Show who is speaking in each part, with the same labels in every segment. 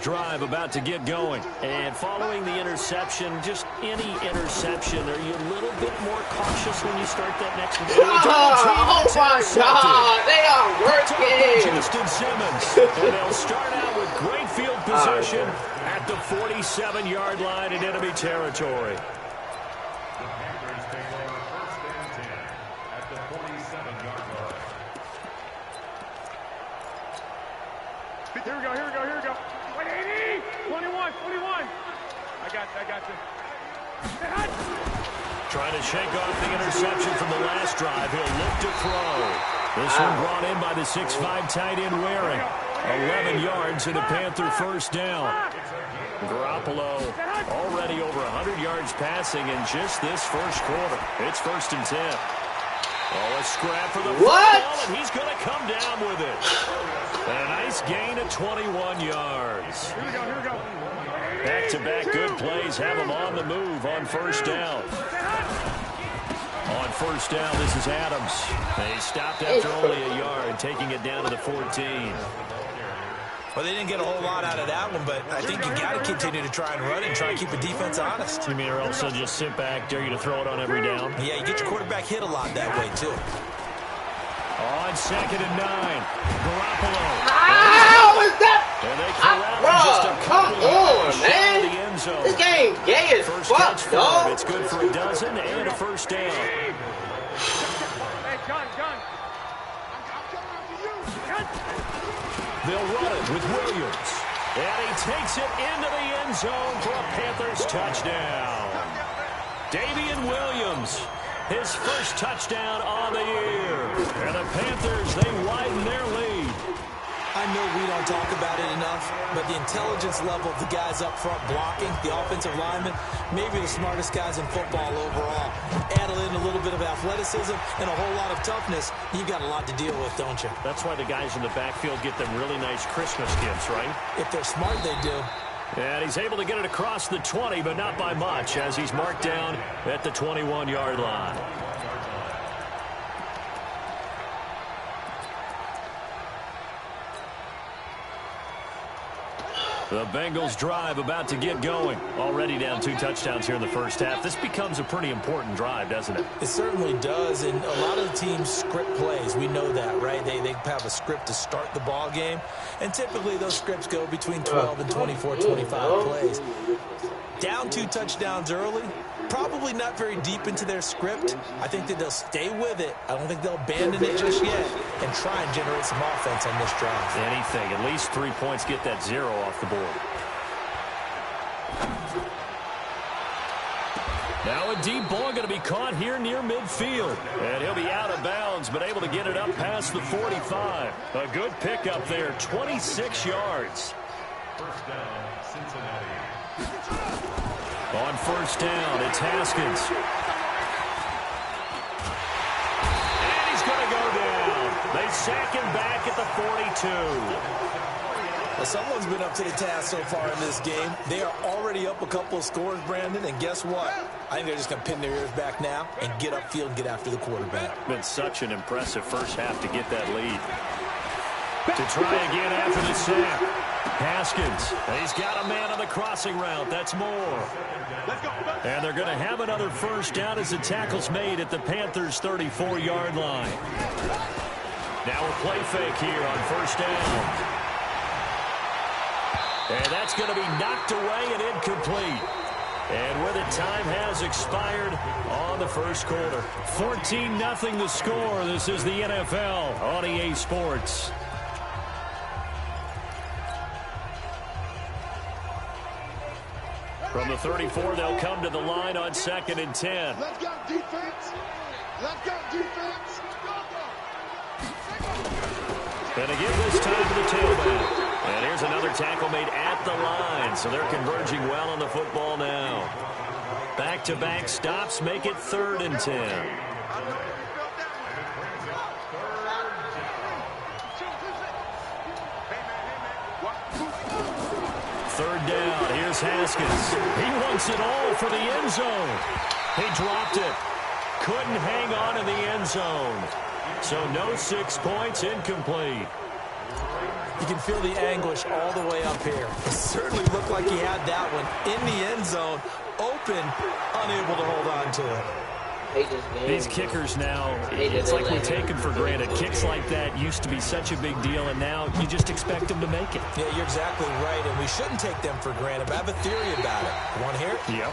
Speaker 1: drive about to get going. And following the interception, just any interception, are you a little bit more cautious when you start that next one?
Speaker 2: Oh my God, they are working.
Speaker 1: Justin Simmons. And they'll start out with great field position at the 47-yard line in enemy territory.
Speaker 3: Here we go. 180, 21. I got you.
Speaker 1: Trying to shake off the interception from the last drive. He'll look to throw. This one brought in by the 6'5" tight end Waring. 11 yards and a Panther first down. Garoppolo already over 100 yards passing in just this first quarter. It's 1st and 10. Oh, a scrap for the football, and he's going to come down with it. And a nice gain of 21 yards.
Speaker 3: Here we go.
Speaker 1: Back-to-back good plays have him on the move on first down. On first down, this is Adams. They stopped after only a yard, taking it down to the 14.
Speaker 4: Well, they didn't get a whole lot out of that one, but I think you got to continue to try and run and try and keep the defense honest.
Speaker 1: You mean or else they'll just sit back, dare you to throw it on every down?
Speaker 4: Yeah, you get your quarterback hit a lot that way, too.
Speaker 1: On 2nd and 9, Garoppolo.
Speaker 2: How is that?
Speaker 1: And they corral just a couple
Speaker 2: on, man.
Speaker 1: the end zone.
Speaker 2: This game gay as fuck, dog.
Speaker 1: It's good for a dozen and a first down.
Speaker 3: Hey, John.
Speaker 1: They'll run it with Williams. And he takes it into the end zone for a Panthers touchdown. Davian Williams, his first touchdown on the year. And the Panthers, they widen their lead.
Speaker 4: I know we don't talk about it enough, but the intelligence level of the guys up front blocking, the offensive linemen, maybe the smartest guys in football overall. Add in a little bit of athleticism and a whole lot of toughness, you got a lot to deal with, don't you?
Speaker 1: That's why the guys in the backfield get them really nice Christmas gifts, right?
Speaker 4: If they're smart, they do.
Speaker 1: And he's able to get it across the 20, but not by much, as he's marked down at the 21-yard line. The Bengals drive about to get going. Already down 2 touchdowns here in the first half. This becomes a pretty important drive, doesn't it?
Speaker 4: It certainly does, and a lot of the teams script plays. We know that, right? They have a script to start the ball game, and typically those scripts go between 12 and 24, 25 plays. Down 2 touchdowns early, probably not very deep into their script. I think that they'll stay with it. I don't think they'll abandon it just yet and try and generate some offense on this drive.
Speaker 1: Anything. At least 3 points, get that 0 off the board. Now a deep ball going to be caught here near midfield. And he'll be out of bounds, but able to get it up past the 45. A good pickup there, 26 yards.
Speaker 3: First down, Cincinnati.
Speaker 1: On first down, it's Haskins. And he's going to go down. They sack him back at the 42.
Speaker 4: Well, someone's been up to the task so far in this game. They are already up a couple of scores, Brandon, and guess what? I think they're just going to pin their ears back now and get upfield and get after the quarterback.
Speaker 1: Been such an impressive first half to get that lead. To try again after the sack. Haskins, he's got a man on the crossing route. That's more. And they're going to have another first down as the tackle's made at the Panthers' 34-yard line. Now a play fake here on first down. And that's going to be knocked away and incomplete. And with it, time has expired on the first quarter. 14-0 the score. This is the NFL on EA Sports. From the 34, they'll come to the line on 2nd and 10.
Speaker 5: Let's go, defense. Let's go, defense.
Speaker 1: And again this time to the tailback. And here's another tackle made at the line. So they're converging well on the football now. Back-to-back stops make it 3rd and 10. Third down, here's Haskins. He wants it all for the end zone. He dropped it. Couldn't hang on in the end zone. So no 6 points, incomplete.
Speaker 4: You can feel the anguish all the way up here. It certainly looked like he had that one in the end zone, open, unable to hold on to it.
Speaker 1: These kickers now, it's like we take them for granted. Kicks like that used to be such a big deal, and now you just expect them to make it.
Speaker 4: Yeah, you're exactly right, and we shouldn't take them for granted, but I have a theory about it. You want to hear it?
Speaker 1: Yep.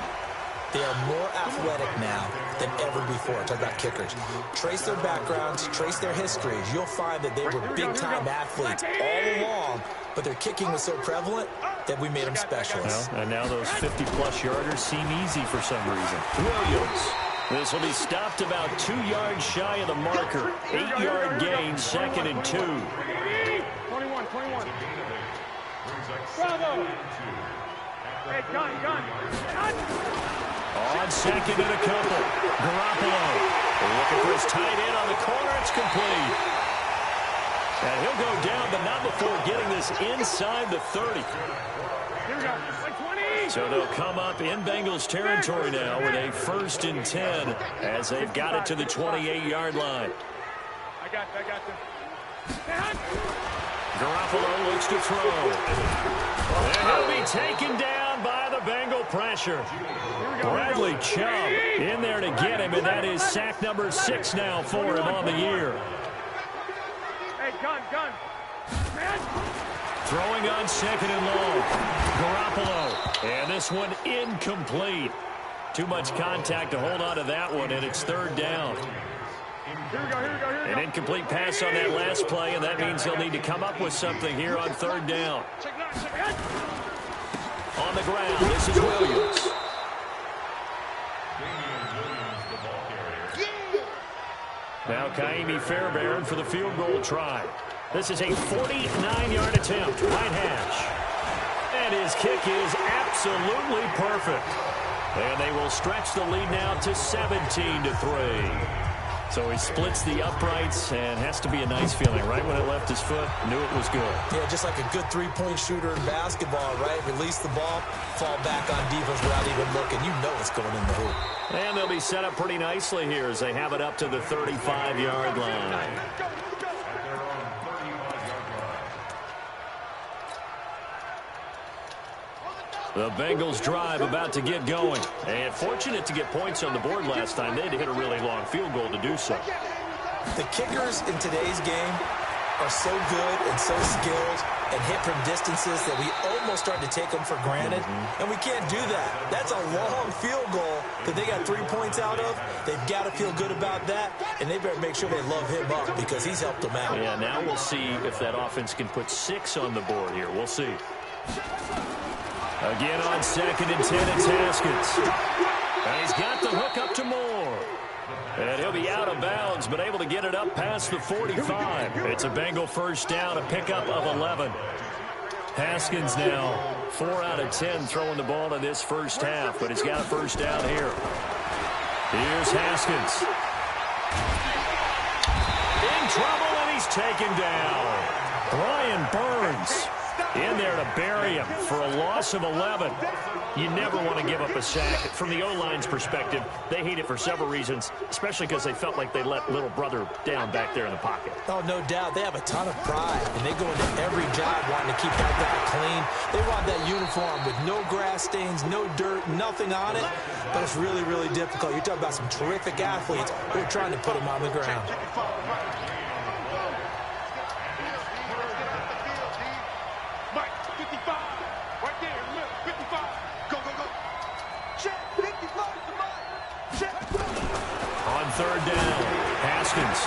Speaker 4: They are more athletic now than ever before. Talk about kickers. Trace their backgrounds, trace their histories. You'll find that they were big-time athletes all along, but their kicking was so prevalent that we made them specialists.
Speaker 1: Well, and now those 50-plus yarders seem easy for some reason. Williams. This will be stopped about 2 yards shy of the marker. 8-yard gain, 2nd and 2.
Speaker 3: 21. Bravo. Hey, gun.
Speaker 1: On 2nd and a couple. Garoppolo looking for his tight end on the corner. It's complete. And he'll go down, but not before getting this inside the 30.
Speaker 3: Here we go. 20.
Speaker 1: So they'll come up in Bengals territory now with a 1st and 10 as they've got it to the 28-yard line.
Speaker 3: I got this.
Speaker 1: Garoppolo looks to throw. And he'll be taken down by the Bengal pressure. Bradley Chubb in there to get him, and that is sack number 6 now for him on the year.
Speaker 3: Hey, gun.
Speaker 1: Throwing on 2nd and long. Garoppolo. And this one incomplete. Too much contact to hold on to that one, and it's 3rd down.
Speaker 3: Here we go.
Speaker 1: An incomplete pass on that last play, and that means they'll need to come up with something here on 3rd down. On the ground, this is Williams. Now Kaimi Fairbairn for the field goal try. This is a 49-yard attempt, right hash. And his kick is absolutely perfect. And they will stretch the lead now to 17-3. So he splits the uprights, and has to be a nice feeling. Right when it left his foot, knew it was good.
Speaker 4: Yeah, just like a good three-point shooter in basketball, right? Release the ball, fall back on defense without even looking. You know it's going in the hoop.
Speaker 1: And they'll be set up pretty nicely here as they have it up to the 35-yard line. The Bengals drive about to get going. And fortunate to get points on the board last time. They had to hit a really long field goal to do so.
Speaker 4: The kickers in today's game are so good and so skilled and hit from distances that we almost start to take them for granted. And we can't do that. That's a long field goal that they got 3 points out of. They've got to feel good about that, and they better make sure they love him up because he's helped them out.
Speaker 1: Yeah, now we'll see if that offense can put 6 on the board here. We'll see. Again on 2nd and 10, it's Haskins. And he's got the hook up to Moore. And he'll be out of bounds, but able to get it up past the 45. It's a Bengal 1st down, a pickup of 11. Haskins now 4 out of 10 throwing the ball in this first half, but he's got a 1st down here. Here's Haskins. In trouble, and he's taken down. Brian Burns in there to bury him for a loss of 11. You never want to give up a sack. From the O-line's perspective, they hate it for several reasons, especially because they felt like they let little brother down back there in the pocket.
Speaker 4: Oh, no doubt. They have a ton of pride, and they go into every job wanting to keep that guy clean. They want that uniform with no grass stains, no dirt, nothing on it, but it's really, really difficult. You're talking about some terrific athletes who are trying to put him on the ground.
Speaker 1: On 3rd down, Haskins.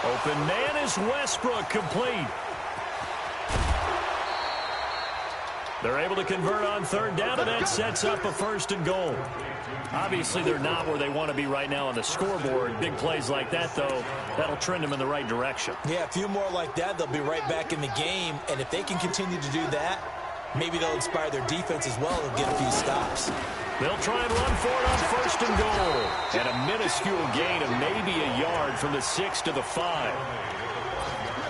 Speaker 1: Open man is Westbrook, complete. They're able to convert on 3rd down, and that sets up a 1st and goal. Obviously, they're not where they want to be right now on the scoreboard. Big plays like that, though, that'll trend them in the right direction.
Speaker 4: Yeah, a few more like that, they'll be right back in the game. And if they can continue to do that, maybe they'll inspire their defense as well and get a few stops.
Speaker 1: They'll try and run for it on 1st and goal. And a minuscule gain of maybe a yard from the 6 to the 5.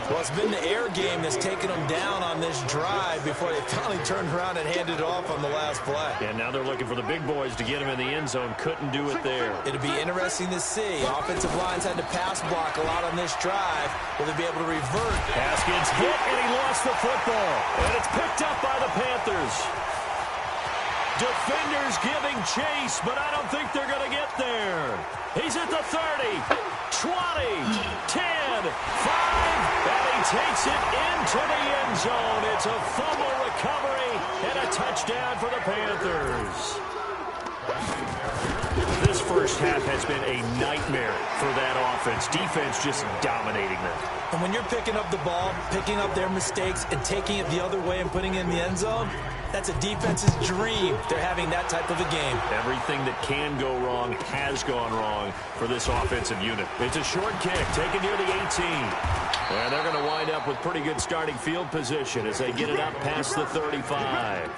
Speaker 4: Well, it's been the air game that's taken them down on this drive before they finally turned around and handed it off on the last play.
Speaker 1: And now they're looking for the big boys to get him in the end zone. Couldn't do it there.
Speaker 4: It'll be interesting to see. Offensive lines had to pass block a lot on this drive. Will they be able to revert?
Speaker 1: Haskins hit, and he lost the football. And it's picked up by the Panthers. Defenders giving chase, but I don't think they're going to get there. He's at the 30, 20, 10, 5, and he takes it into the end zone. It's a fumble recovery and a touchdown for the Panthers. This first half has been a nightmare for that offense. Defense just dominating them.
Speaker 4: And when you're picking up the ball, picking up their mistakes, and taking it the other way and putting it in the end zone, that's a defense's dream. They're having that type of a game.
Speaker 1: Everything that can go wrong has gone wrong for this offensive unit. It's a short kick taken near the 18. And they're going to wind up with pretty good starting field position as they get it up past the 35.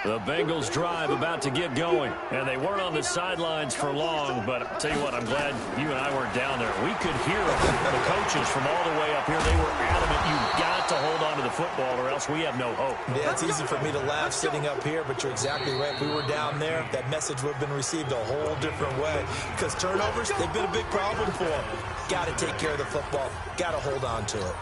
Speaker 1: The Bengals drive about to get going. And they weren't on the sidelines for long, but I'll tell you what, I'm glad you and I weren't down there. We could hear the coaches from all the way up here. They were adamant, you've got to hold on to the football or else we have no hope.
Speaker 4: Yeah, it's easy for me to laugh sitting up here, but you're exactly right. If we were down there, that message would have been received a whole different way. Because turnovers, they've been a big problem for them. Got to take care of the football. Got to hold on to it.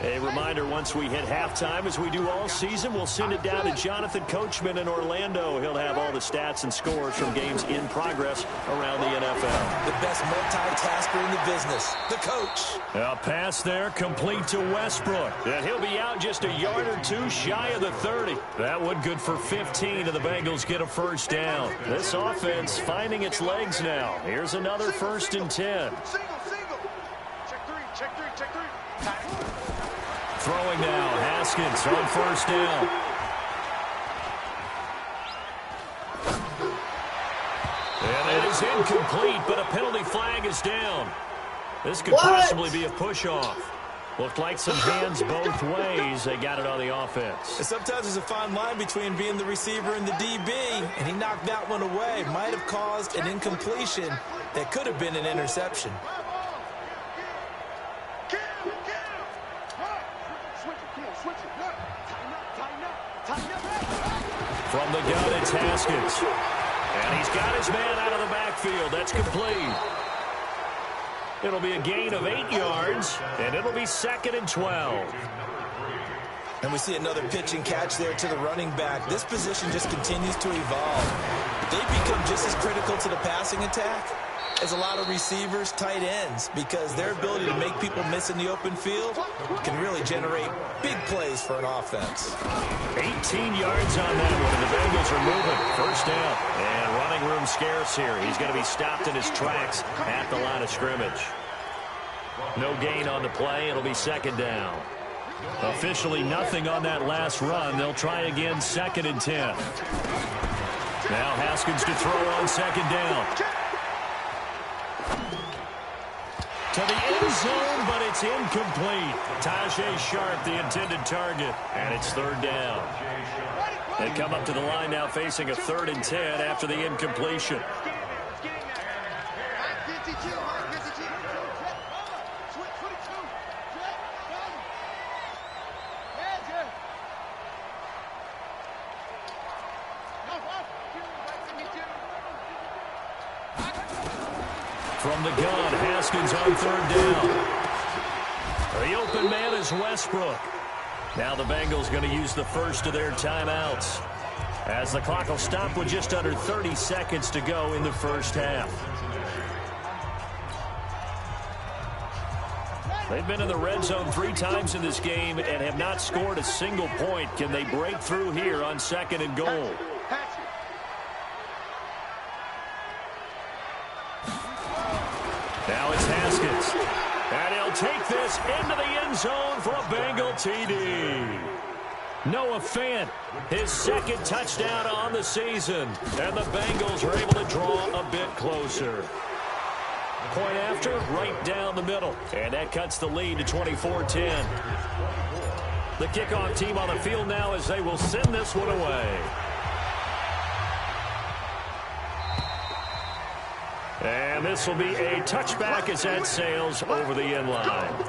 Speaker 1: A reminder, once we hit halftime, as we do all season, we'll send it down to Jonathan Coachman in Orlando. He'll have all the stats and scores from games in progress around the NFL.
Speaker 4: The best multitasker in the business, the coach.
Speaker 1: A pass there, complete to Westbrook. And he'll be out just a yard or two shy of the 30. That one good for 15, and the Bengals get a first down. This offense finding its legs now. Here's another 1st and 10.
Speaker 5: Single. Check three.
Speaker 1: Throwing now, Haskins on 1st down. And it is incomplete, but a penalty flag is down. This could possibly be a push-off. Looked like some hands both ways. They got it on the offense.
Speaker 4: And sometimes there's a fine line between being the receiver and the DB, and he knocked that one away. Might have caused an incompletion that could have been an interception.
Speaker 1: From the gun, it's Haskins. And he's got his man out of the backfield. That's complete. It'll be a gain of 8 yards, and it'll be 2nd and 12.
Speaker 4: And we see another pitch and catch there to the running back. This position just continues to evolve. They become just as critical to the passing attack as a lot of receivers, tight ends, because their ability to make people miss in the open field can really generate big plays for an offense.
Speaker 1: 18 yards on that one, and the Bengals are moving. 1st down, and running room scarce here. He's going to be stopped in his tracks at the line of scrimmage. No gain on the play. It'll be 2nd down. Officially nothing on that last run. They'll try again, 2nd and 10. Now Haskins to throw on 2nd down. To the end zone, but it's incomplete. Tajay Sharp, the intended target, and it's 3rd down. They come up to the line now facing a 3rd and 10 after the incompletion. From the gun, Haskins on 3rd down. The open man is Westbrook. Now the Bengals going to use the first of their timeouts, as the clock will stop with just under 30 seconds to go in the first half. They've been in the red zone 3 times in this game and have not scored a single point. Can they break through here on 2nd and goal? Now it's Haskins. And he'll take this into the end zone for a Bengal TD. Noah Fant, his 2nd touchdown on the season. And the Bengals are able to draw a bit closer. Point after, right down the middle. And that cuts the lead to 24-10. The kickoff team on the field now as they will send this one away. And this will be a touchback as that sails over the end line.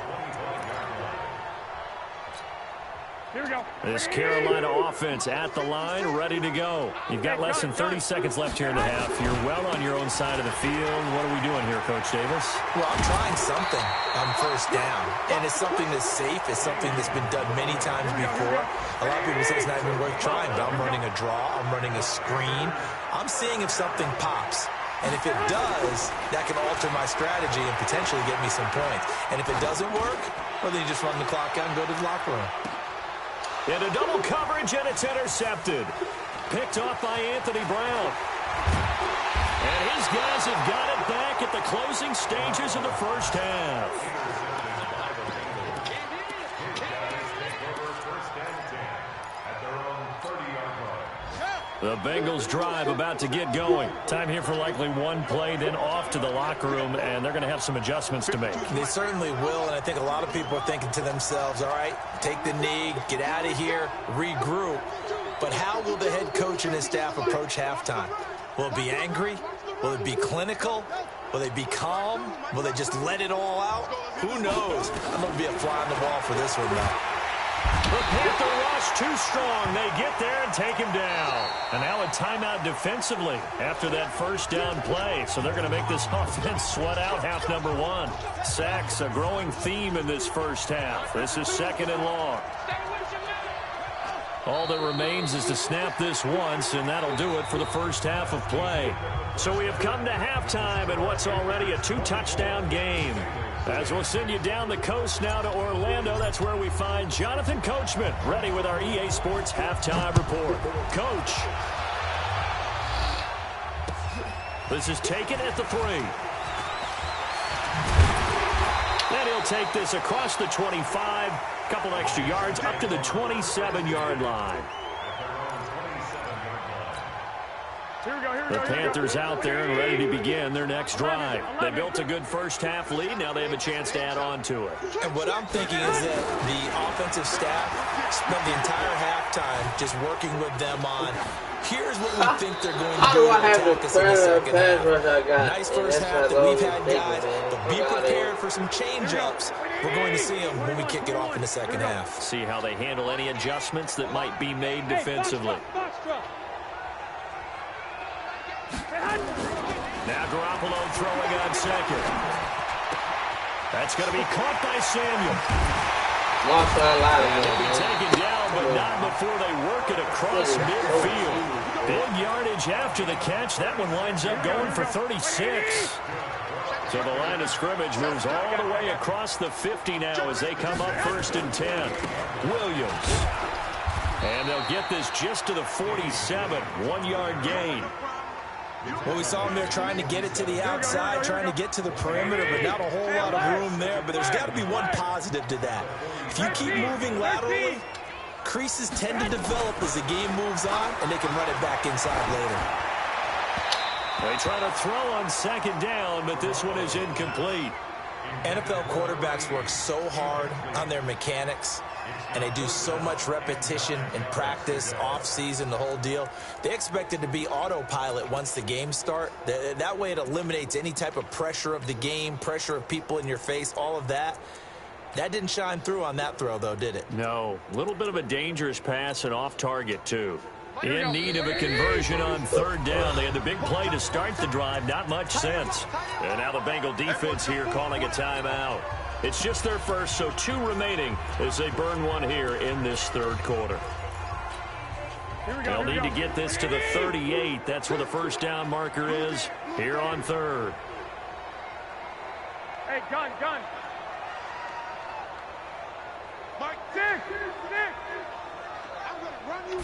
Speaker 3: Here we go.
Speaker 1: This Carolina offense at the line, ready to go. You've got less than 30 seconds left here in the half. You're well on your own side of the field. What are we doing here, Coach Davis?
Speaker 4: Well, I'm trying something on first down. And it's something that's safe. It's something that's been done many times before. A lot of people say it's not even worth trying, but I'm running a draw. I'm running a screen. I'm seeing if something pops. And if it does, that can alter my strategy and potentially get me some points. And if it doesn't work, well, then you just run the clock out and go to the locker room.
Speaker 1: Into double coverage, and it's intercepted. Picked off by Anthony Brown. And his guys have got it back at the closing stages of the first half. The Bengals drive about to get going. Time here for likely one play, then off to the locker room, and they're going to have some adjustments to make.
Speaker 4: They certainly will, and I think a lot of people are thinking to themselves, all right, take the knee, get out of here, regroup. But how will the head coach and his staff approach halftime? Will it be angry? Will it be clinical? Will they be calm? Will they just let it all out? Who knows? I'm going to be a fly on the wall for this one, though.
Speaker 1: The Panther rush too strong. They get there and take him down. And now a timeout defensively after that first down play. So they're going to make this offense sweat out half number one. Sacks, a growing theme in this first half. This is second and long. All that remains is to snap this once, and that'll do it for the first half of play. So we have come to halftime in what's already a two-touchdown game. As we'll send you down the coast now to Orlando, that's where we find Jonathan Coachman, ready with our EA Sports Halftime Report. Coach. This is taken at the 3. And he'll take this across the 25, couple extra yards, up to the 27-yard line. The Panthers out there and ready to begin their next drive. They built a good first-half lead. Now they have a chance to add on to it.
Speaker 4: And what I'm thinking is that the offensive staff spent the entire halftime just working with them on, here's what we think they're going to do to attack us in the second half. Nice first half that we've had, guys, but be prepared for some change-ups. We're going to see them when we kick it off in the second half.
Speaker 1: See how they handle any adjustments that might be made defensively. Now Garoppolo throwing on second. That's going to be caught by Samuel. And they'll be taken down, but not before they work it across midfield. Big yardage after the catch. That one winds up going for 36. So the line of scrimmage moves all the way across the 50 now as they come up 1st and 10. Williams. And they'll get this just to the 47. 1-yard gain.
Speaker 4: Well, we saw him there trying to get it to the outside, trying to get to the perimeter, but not a whole lot of room there. But there's got to be one positive to that. If you keep moving laterally, creases tend to develop as the game moves on, and they can run it back inside later.
Speaker 1: They try to throw on second down, but this one is incomplete.
Speaker 4: NFL quarterbacks work so hard on their mechanics, and they do so much repetition and practice, off-season, the whole deal. They expect it to be autopilot once the games start. That way it eliminates any type of pressure of the game, pressure of people in your face, all of that. That didn't shine through on that throw, though, did it?
Speaker 1: No. A little bit of a dangerous pass and off target, too. In need of a conversion on 3rd down. They had the big play to start the drive. Not much sense. And now the Bengal defense here calling a timeout. It's just their first, so 2 remaining as they burn one here in this 3rd quarter. They'll need to get this to the 38. That's where the first down marker is here on 3rd.
Speaker 3: Hey, gun. Mike, Dick. I'm going to run you.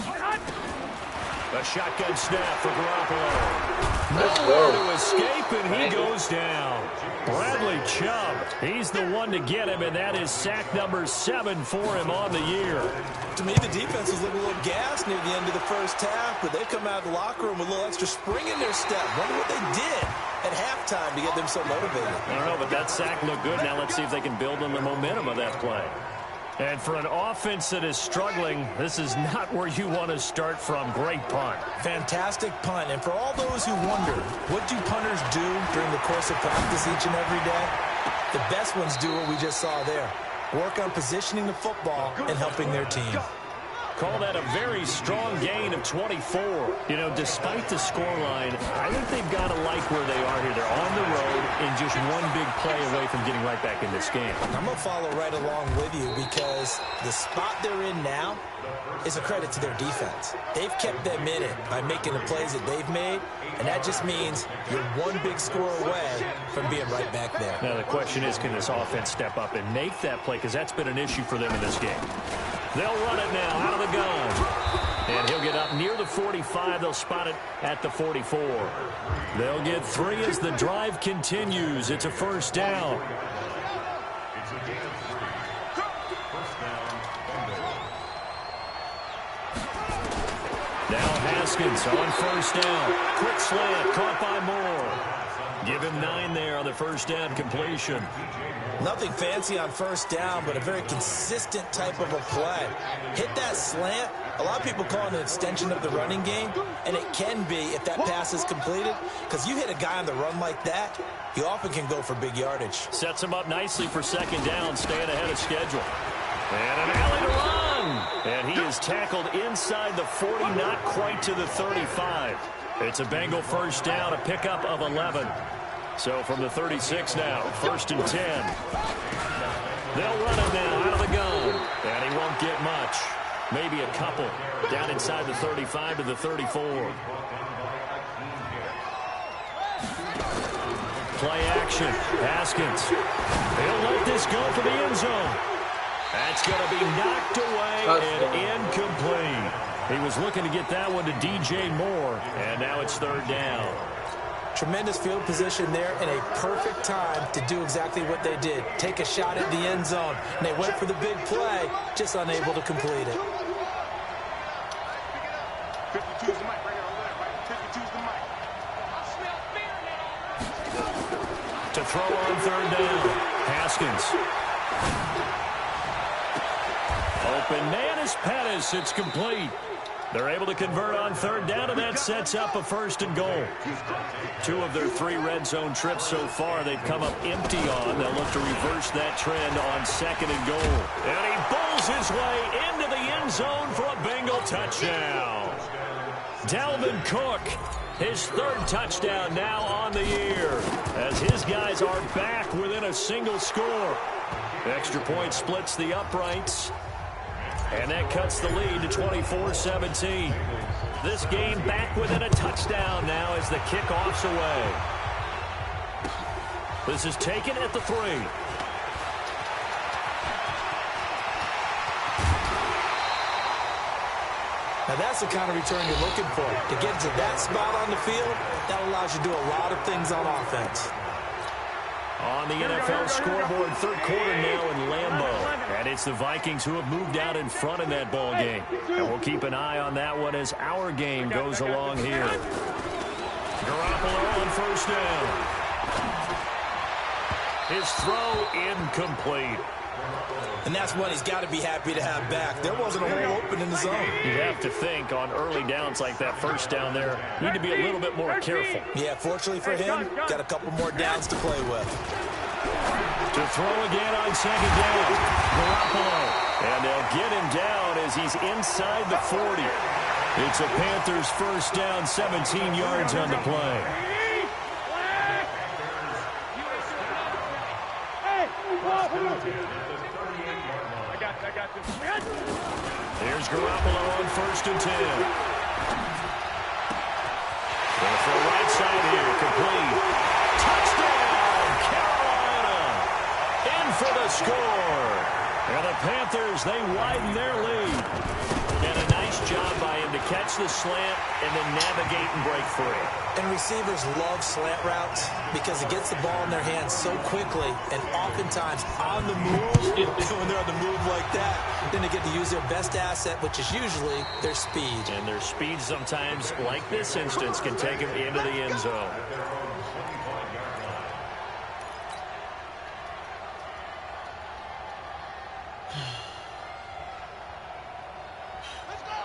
Speaker 1: A shotgun snap for Garoppolo. Nowhere to escape, and he goes down. Bradley Chubb, he's the one to get him, and that is sack number 7 for him on the year.
Speaker 4: To me, the defense was looking a little gassed near the end of the first half, but they come out of the locker room with a little extra spring in their step. Wonder what they did at halftime to get them so motivated.
Speaker 1: I don't know, but that sack looked good. Now let's see if they can build on the momentum of that play. And for an offense that is struggling, this is not where you want to start from. Great punt.
Speaker 4: Fantastic punt. And for all those who wonder, what do punters do during the course of practice each and every day? The best ones do what we just saw there. Work on positioning the football and helping their team.
Speaker 1: Call that a very strong gain of 24. You know, despite the scoreline, I think they've got to like where they are here. They're on the road and just one big play away from getting right back in this game.
Speaker 4: I'm going to follow right along with you because the spot they're in now is a credit to their defense. They've kept them in it by making the plays that they've made, and that just means you're one big score away from being right back there.
Speaker 1: Now, the question is, can this offense step up and make that play? Because that's been an issue for them in this game. They'll run it now out of the gun. And he'll get up near the 45. They'll spot it at the 44. They'll get 3 as the drive continues. It's a first down. Now Haskins on first down. Quick slant caught by Moore. Give him 9 there on the first down completion.
Speaker 4: Nothing fancy on first down, but a very consistent type of a play. Hit that slant. A lot of people call it an extension of the running game, and it can be if that pass is completed, because you hit a guy on the run like that, he often can go for big yardage.
Speaker 1: Sets him up nicely for second down, staying ahead of schedule. And an alley to run. And he is tackled inside the 40, not quite to the 35. It's a Bengal first down, a pickup of 11. So from the 36 now, 1st and 10. They'll run it now out of the gun. And he won't get much. Maybe a couple. Down inside the 35 to the 34. Play action. Haskins. He'll let this go for the end zone. That's going to be knocked away and incomplete. He was looking to get that one to DJ Moore. And now it's 3rd down.
Speaker 4: Tremendous field position there and a perfect time to do exactly what they did. Take a shot at the end zone. And they went for the big play, just unable to complete it.
Speaker 3: 52's the mic right here on the left, right? 52's the mic. I smell fear now.
Speaker 1: To throw on 3rd down. Haskins. Open man is Pettis. It's complete. They're able to convert on 3rd down, and that sets up a 1st and goal. 2 of their 3 red zone trips so far they've come up empty on. They'll look to reverse that trend on 2nd and goal. And he bowls his way into the end zone for a Bengal touchdown. Dalvin Cook, his 3rd touchdown now on the year, as his guys are back within a single score. Extra point splits the uprights. And that cuts the lead to 24-17. This game back within a touchdown now as the kickoff's away. This is taken at the 3.
Speaker 4: Now that's the kind of return you're looking for. To get to that spot on the field, that allows you to do a lot of things on offense.
Speaker 1: On the NFL scoreboard, 3rd quarter now in Lambeau. And it's the Vikings who have moved out in front in that ball game. And we'll keep an eye on that one as our game goes along here. Garoppolo on 1st down. His throw incomplete.
Speaker 4: And that's one he's got to be happy to have back. There wasn't a hole open in the zone.
Speaker 1: You have to think on early downs like that 1st down there, you need to be a little bit more careful.
Speaker 4: Yeah, fortunately for him, got a couple more downs to play with.
Speaker 1: To throw again on 2nd down. Garoppolo. And they'll get him down as he's inside the 40. It's a Panthers first down, 17 yards on the play. Here's Garoppolo on 1st and 10. Going for a right side here, complete. Touchdown, Carolina! In for the score. And the Panthers, they widen their lead. And a nice job by him to catch the slant and then navigate and break free.
Speaker 4: And receivers love slant routes because it gets the ball in their hands so quickly and oftentimes on the move. When they're on the move like that, then they get to use their best asset, which is usually their speed.
Speaker 1: And their speed sometimes, like this instance, can take them into the end zone.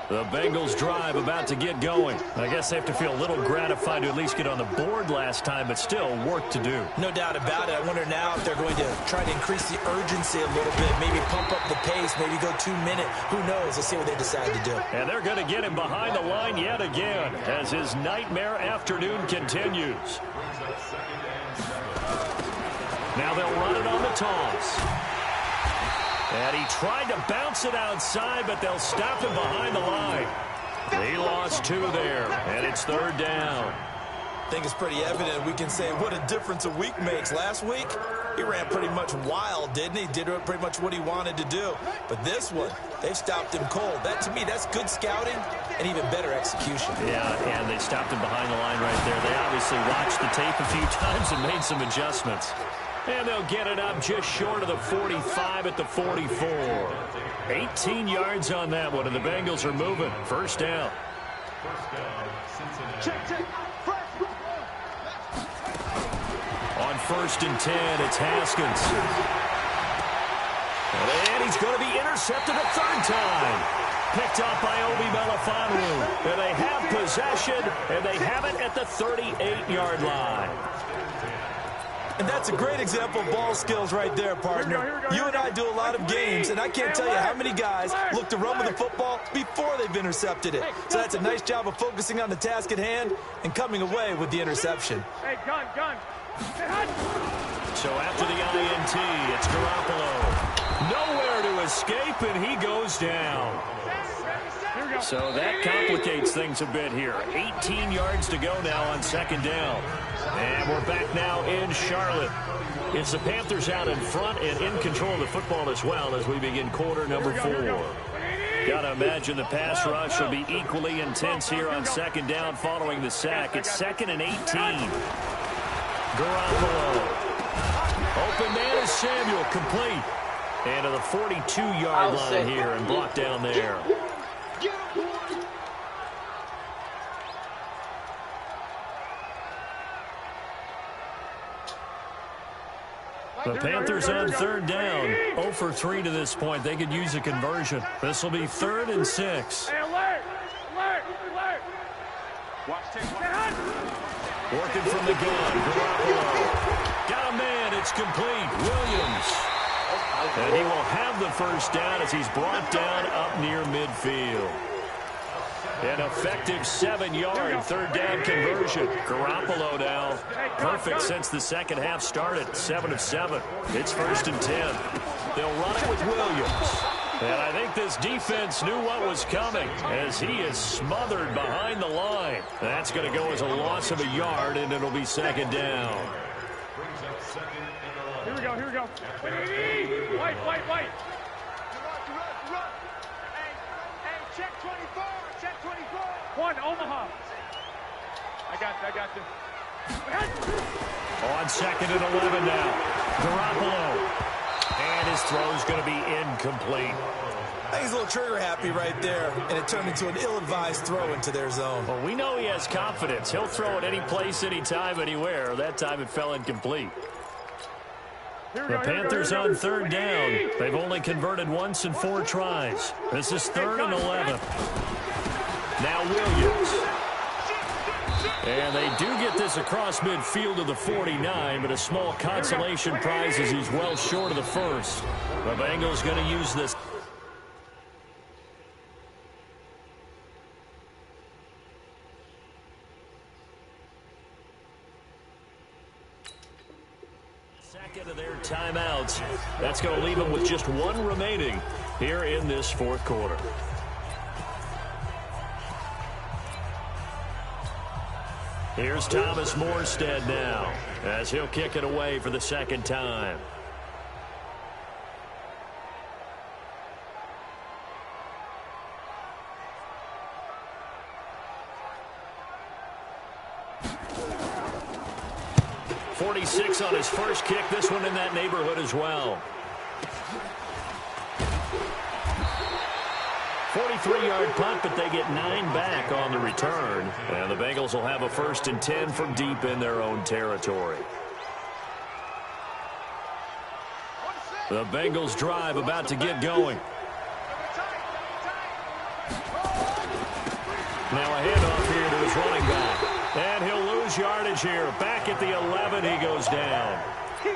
Speaker 1: The Bengals drive about to get going. I guess they have to feel a little gratified to at least get on the board last time, but still work to do.
Speaker 4: No doubt about it. I wonder now if they're going to try to increase the urgency a little bit, maybe pump up the pace, maybe go 2 minute. Who knows? Let's see what they decide to do.
Speaker 1: And they're going to get him behind the line yet again as his nightmare afternoon continues. Now they'll run it on the toss. And he tried to bounce it outside, but they'll stop him behind the line. He lost 2 there, and it's 3rd down.
Speaker 4: I think it's pretty evident. We can say what a difference a week makes. Last week, he ran pretty much wild, didn't he? Did pretty much what he wanted to do. But this one, they've stopped him cold. That, to me, that's good scouting and even better execution.
Speaker 1: Yeah, and they stopped him behind the line right there. They obviously watched the tape a few times and made some adjustments. And they'll get it up just short of the 45 at the 44. 18 yards on that one, and the Bengals are moving. 1st down. On 1st and 10, it's Haskins. And he's going to be intercepted a 3rd time. Picked off by Obi Melifonwu. And they have possession, and they have it at the 38-yard line.
Speaker 4: And that's a great example of ball skills right there, partner. You and I do a lot of games, and I can't tell you how many guys look to run with the football before they've intercepted it. So that's a nice job of focusing on the task at hand and coming away with the interception.
Speaker 3: Hey, gun.
Speaker 1: So after the INT, it's Garoppolo. Nowhere to escape, and he goes down. So that complicates things a bit here. 18 yards to go now on 2nd down. And we're back now in Charlotte. It's the Panthers out in front and in control of the football as well as we begin quarter number 4. Gotta imagine the pass rush will be equally intense here on 2nd down following the sack. It's 2nd and 18. Garoppolo. Open man is Samuel, complete. And to the 42-yard line here and brought down there. The Panthers on 3rd down. 0 for 3 to this point. They could use a conversion. This will be 3rd and 6.
Speaker 3: Hey, alert!
Speaker 1: Working from the gun. Garoppolo. Got a man. It's complete. Williams. And he will have the 1st down as he's brought down up near midfield. An effective 7-yard 3rd down conversion. Garoppolo now perfect since the 2nd half started. 7 of 7. It's 1st and 10. They'll run it with Williams. And I think this defense knew what was coming as he is smothered behind the line. That's going to go as a loss of a yard, and it'll be 2nd down.
Speaker 3: Here we go. White. Hey, check 24. Check 24. 1, Omaha. I got you.
Speaker 1: On 2nd and 11 now. Garoppolo. And his throw's going to be incomplete.
Speaker 4: I think he's a little trigger happy right there, and it turned into an ill-advised throw into their zone.
Speaker 1: Well, we know he has confidence. He'll throw it any place, anytime, anywhere. That time it fell incomplete. The Panthers on 3rd down. They've only converted once in 4 tries. This is 3rd and 11. Now Williams. And they do get this across midfield to the 49, but a small consolation prize as he's well short of the 1st. The Bengals going to use this. Second of their timeouts. That's going to leave them with just 1 remaining here in this 4th quarter. Here's Thomas Morstead now as he'll kick it away for the 2nd time. .46 on his first kick. This one in that neighborhood as well. 43-yard punt, but they get 9 back on the return. And the Bengals will have a 1st and 10 from deep in their own territory. The Bengals drive about to get going. Now a handoff here to his running back. And he'll lose yardage here. Back at the 11, he goes down.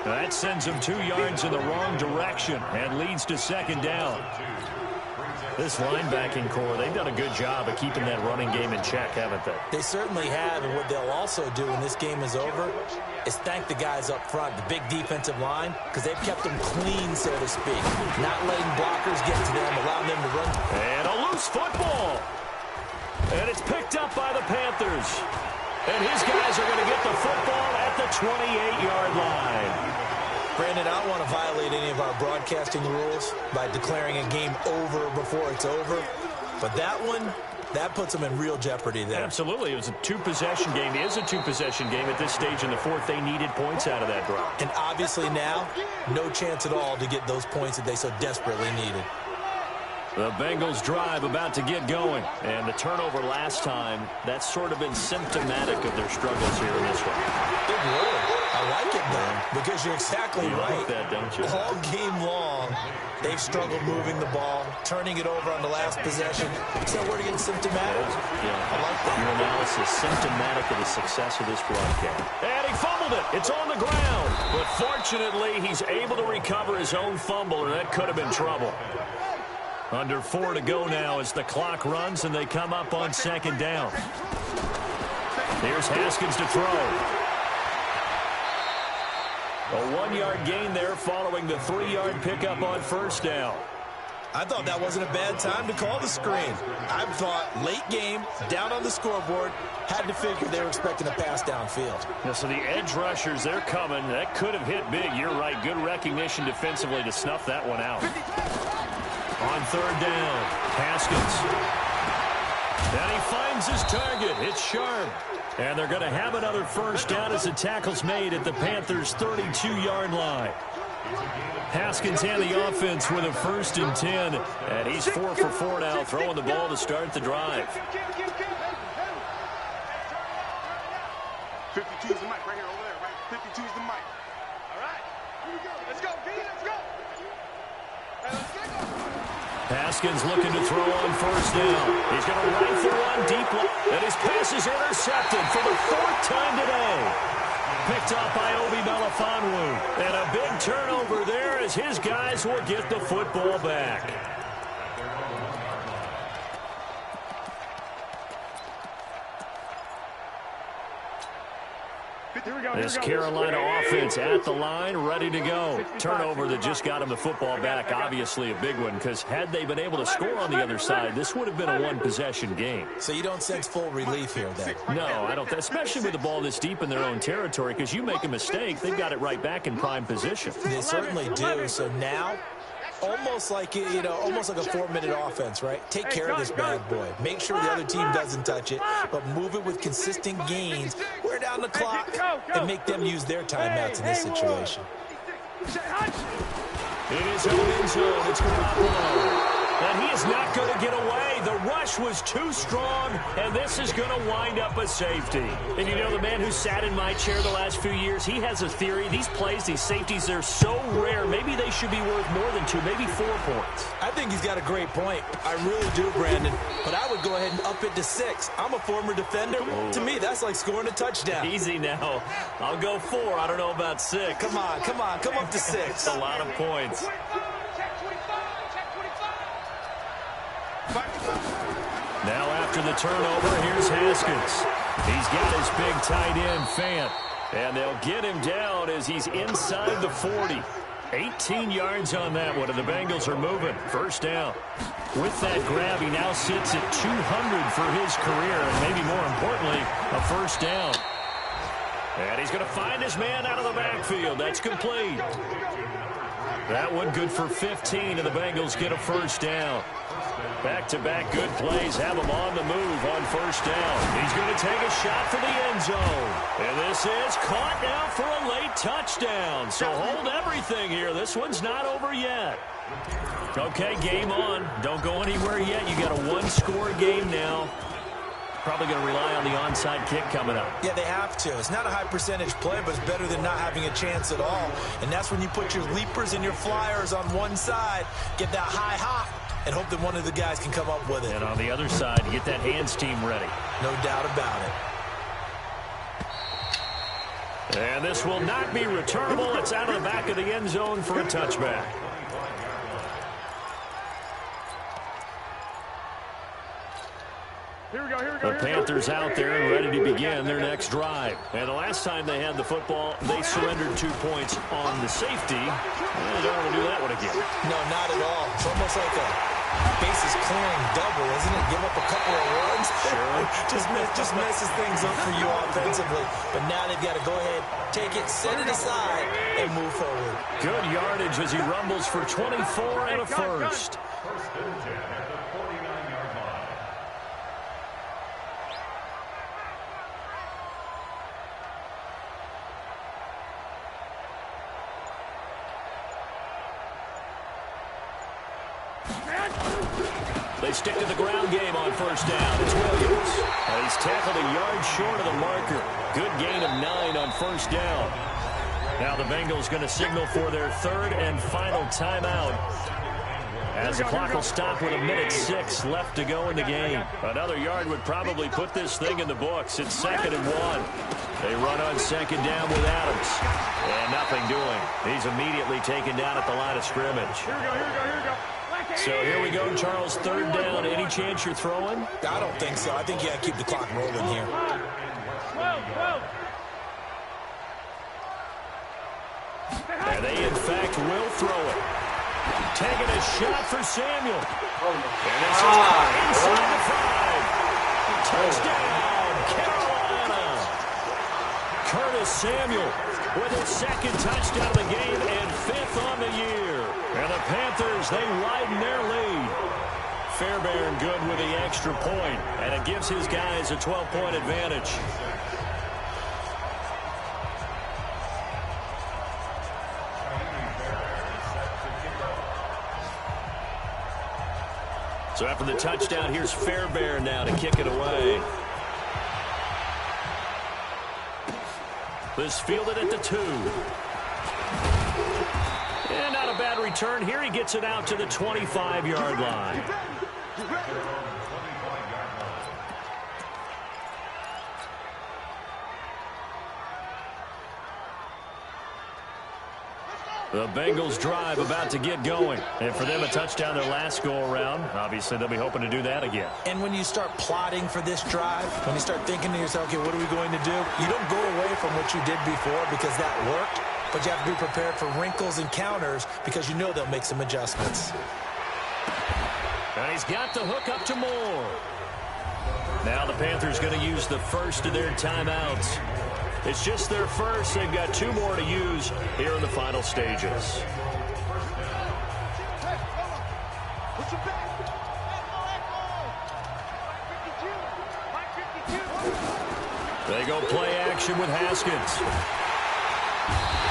Speaker 1: That sends him 2 yards in the wrong direction and leads to second down. This linebacking core, they've done a good job of keeping that running game in check, haven't they?
Speaker 4: They certainly have, and what they'll also do when this game is over is thank the guys up front, the big defensive line, because they've kept them clean, so to speak. Not letting blockers get to them, allowing them to run.
Speaker 1: And a loose football. And it's picked up by the Panthers. And his guys are going to get the football at the 28-yard line.
Speaker 4: Brandon, I don't want to violate any of our broadcasting rules by declaring a game over before it's over. But that one, that puts them in real jeopardy there.
Speaker 1: Absolutely. It was a 2-possession game. It is a 2-possession game at this stage in the fourth. They needed points out of that drive.
Speaker 4: And obviously now, no chance at all to get those points that they so desperately needed.
Speaker 1: The Bengals drive about to get going. And the turnover last time, that's sort of been symptomatic of their struggles here in this one.
Speaker 4: Big word. I like it, though, because you're exactly right.
Speaker 1: Like that, don't you?
Speaker 4: All game long, they've struggled moving the ball, turning it over on the last possession. Is that word again, symptomatic?
Speaker 1: Yeah.
Speaker 4: I like that.
Speaker 1: Your analysis, symptomatic of the success of this broadcast. And he fumbled it. It's on the ground. But fortunately, he's able to recover his own fumble, or that could have been trouble. Under 4 to go now as the clock runs and they come up on second down. Here's Haskins to throw. A 1-yard gain there following the 3-yard pickup on first down.
Speaker 4: I thought that wasn't a bad time to call the screen. I thought late game, down on the scoreboard, had to figure they were expecting a pass downfield.
Speaker 1: Yeah, so the edge rushers, they're coming. That could have hit big. You're right. Good recognition defensively to snuff that one out. On third down, Haskins. And he finds his target. It's Sharp. And they're going to have another first down as the tackle's made at the Panthers' 32-yard line. Haskins and the offense with a 1st and 10. And he's 4 for 4 now, throwing the ball to start the drive.
Speaker 3: 52 is the mic right here over there, right? 52 is the mic. All right, here we go. Let's go, B, let's go. Hey, let's go.
Speaker 1: Haskins looking to throw on first down. He's going to rifle one deep, and his pass is intercepted for the 4th time today. Picked up by Obi Melifonwu. And a big turnover there as his guys will get the football back. This Carolina offense at the line, ready to go. Turnover that just got him the football back, obviously a big one, because had they been able to score on the other side, this would have been a 1-possession game.
Speaker 4: So you don't sense full relief here, then?
Speaker 1: No, I don't, especially with the ball this deep in their own territory, because you make a mistake, they've got it right back in prime position.
Speaker 4: They certainly do. So now, almost like, almost like a 4-minute offense, right? Take care of this bad boy. Make sure the other team doesn't touch it, but move it with consistent gains. Wear down the clock and make them use their timeouts in this situation.
Speaker 1: In his own end zone, it's Garoppolo. And he is not going to get away. The rush was too strong, and this is going to wind up a safety. And you know, the man who sat in my chair the last few years, he has a theory. These plays, these safeties, they're so rare. Maybe they should be worth more than 2, maybe 4 points.
Speaker 4: I think he's got a great point. I really do, Brandon. But I would go ahead and up it to 6. I'm a former defender. To me, that's like scoring a touchdown.
Speaker 1: Easy now. I'll go 4. I don't know about 6.
Speaker 4: Come on. Come up to 6.
Speaker 1: That's a lot of points. Now after the turnover, here's Haskins. He's got his big tight end, Fant. And they'll get him down as he's inside the 40. 18 yards on that one, and the Bengals are moving. First down. With that grab, he now sits at 200 for his career, and maybe more importantly, a first down. And he's going to find his man out of the backfield. That's complete. That one good for 15, and the Bengals get a first down. Back-to-back good plays have him on the move on first down. He's going to take a shot for the end zone. And this is caught now for a late touchdown. So hold everything here. This one's not over yet. Okay, game on. Don't go anywhere yet. You got a 1-score game now. Probably going to rely on the onside kick coming up.
Speaker 4: Yeah, they have to. It's not a high-percentage play, but it's better than not having a chance at all. And that's when you put your leapers and your flyers on one side, get that high hop, and hope that one of the guys can come up with it.
Speaker 1: And on the other side, get that hands team ready.
Speaker 4: No doubt about it.
Speaker 1: And this will not be returnable. It's out of the back of the end zone for a touchback.
Speaker 3: Here we go, here we go.
Speaker 1: The Panthers out there and ready to begin their next drive. And the last time they had the football, they surrendered 2 points on the safety. And they don't want to do that one again.
Speaker 4: No, not at all. It's almost like a bases clearing double, isn't it? Give up a couple of runs.
Speaker 1: Sure.
Speaker 4: just messes things up for you offensively. But now they've got to go ahead, take it, set it aside, and move forward.
Speaker 1: Good yardage as he rumbles for 24 and a first. They stick to the ground game on first down. It's Williams. He's tackled a yard short of the marker. Good gain of 9 on first down. Now the Bengals going to signal for their third and final timeout, as the clock will stop with 1:06 left to go in the game. Another yard would probably put this thing in the books. It's 2nd and 1. They run on 2nd down with Adams. And nothing doing. He's immediately taken down at the line of scrimmage.
Speaker 3: Here we go, here we go, here we go.
Speaker 1: So here we go, Charles, 3rd down. Any chance you're throwing?
Speaker 4: I don't think so. I think you got to keep the clock rolling here.
Speaker 1: And they, in fact, will throw it. Taking a shot for Samuel. And this is inside the 5. Touchdown, Carolina. Curtis Samuel with his 2nd touchdown of the game and 5th on the year. And the Panthers, they widen their lead. Fairbairn good with the extra point, and it gives his guys a 12-point advantage. So after the touchdown, here's Fairbairn now to kick it away. This fielded at the 2. And not a bad return. Here he gets it out to the 25-yard line. The Bengals drive about to get going. And for them, a touchdown their last go-around. Obviously, they'll be hoping to do that again.
Speaker 4: And when you start plotting for this drive, when you start thinking to yourself, okay, what are we going to do? You don't go away from what you did before because that worked, but you have to be prepared for wrinkles and counters because you know they'll make some adjustments.
Speaker 1: And he's got the hook up to Moore. Now the Panthers going to use the first of their timeouts. It's just their first. They've got 2 more to use here in the final stages. They go play action with Haskins.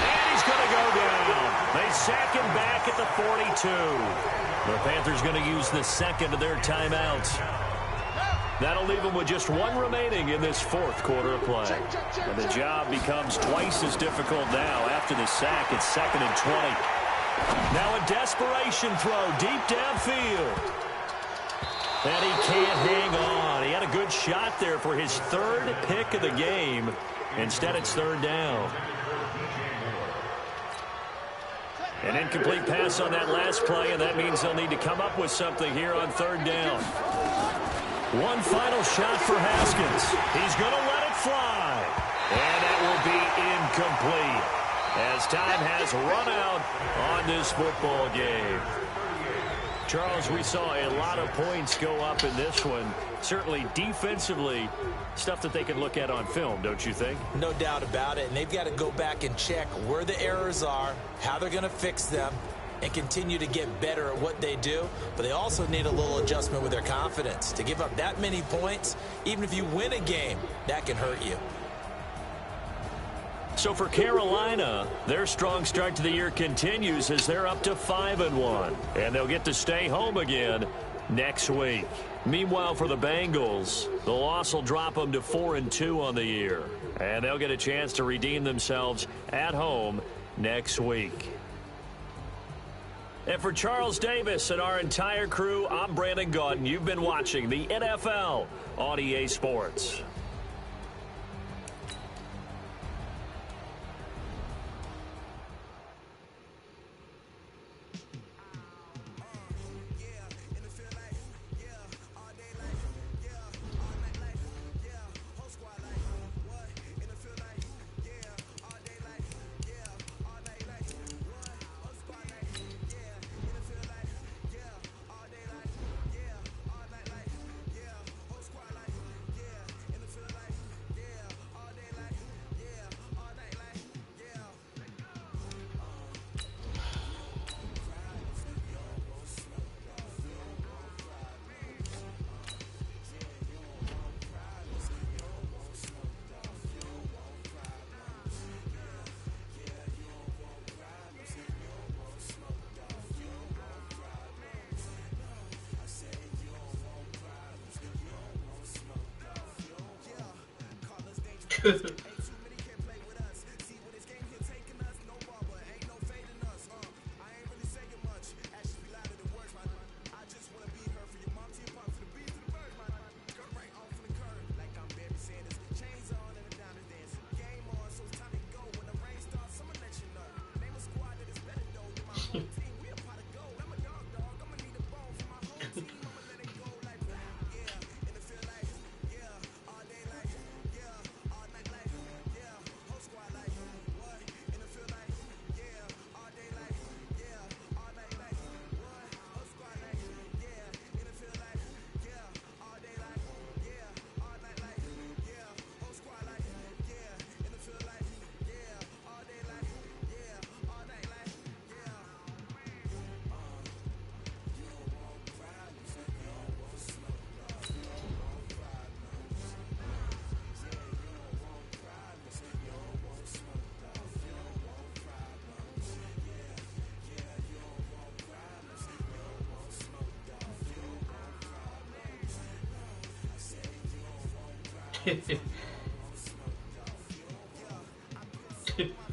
Speaker 1: And he's going to go down. They sack him back at the 42. The Panthers going to use the 2nd of their timeouts. That'll leave them with just 1 remaining in this 4th quarter of play. And the job becomes twice as difficult now. After the sack, it's 2nd and 20. Now a desperation throw deep downfield. And he can't hang on. He had a good shot there for his 3rd pick of the game. Instead, it's 3rd down. An incomplete pass on that last play, and that means they'll need to come up with something here on 3rd down. One final shot for Haskins. He's going to let it fly. And that will be incomplete as time has run out on this football game. Charles, we saw a lot of points go up in this one. Certainly defensively, stuff that they can look at on film, don't you think?
Speaker 4: No doubt about it. And they've got to go back and check where the errors are, how they're going to fix them, and continue to get better at what they do. But they also need a little adjustment with their confidence. To give up that many points, even if you win a game, that can hurt you.
Speaker 1: So for Carolina, their strong start to the year continues as they're up to 5-1. And they'll get to stay home again next week. Meanwhile, for the Bengals, the loss will drop them to 4-2 on the year. And they'll get a chance to redeem themselves at home next week. And for Charles Davis and our entire crew, I'm Brandon Gaudin. You've been watching the NFL on EA Sports.
Speaker 6: Hehehe